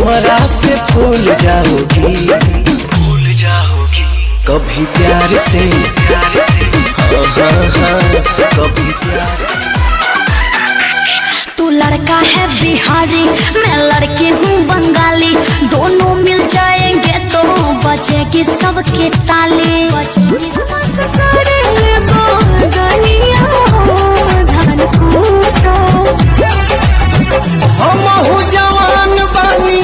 भंवरा से फूल जाओगी, कभी प्यार से कभी प्यार। तू लड़का है बिहारी, मैं लड़की हूँ बंगाली, दोनों मिल जाएंगे तो बजेगी सबके ताली। हम हूँ जवान बानी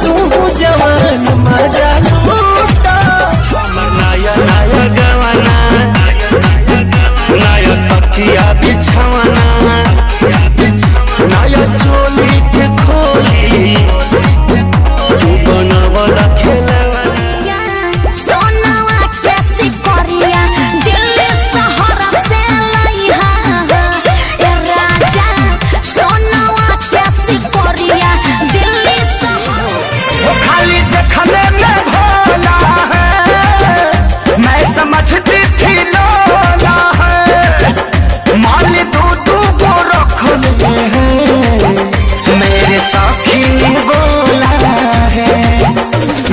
तू हूँ जवान, मजा लूटा। नया नया गवाना, नया तकिया बिछवाना, नया चोली के खोली, तू बनवला खेलवा। सोनावा कैसी कोरिया, दिल्ली शहर से लइहा ए राजा। सोनावा कैसी कोरिया, दिल्ली शहर। वो खाली देखने में भोला है, मैं समझती थी लोला है। माली दूधू को रख लिए हैं, मेरे साथी ने बोला है।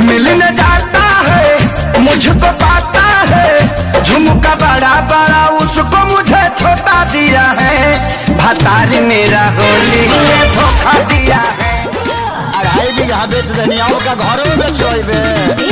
मिलने जाता है मुझको पाता है, झुमका बड़ा बड़ा उसको मुझे छोटा दिया है। भतारी मेरा होली में धोखा दिया है। 2.5 बीघा बेच देनी, का घरों में बेच।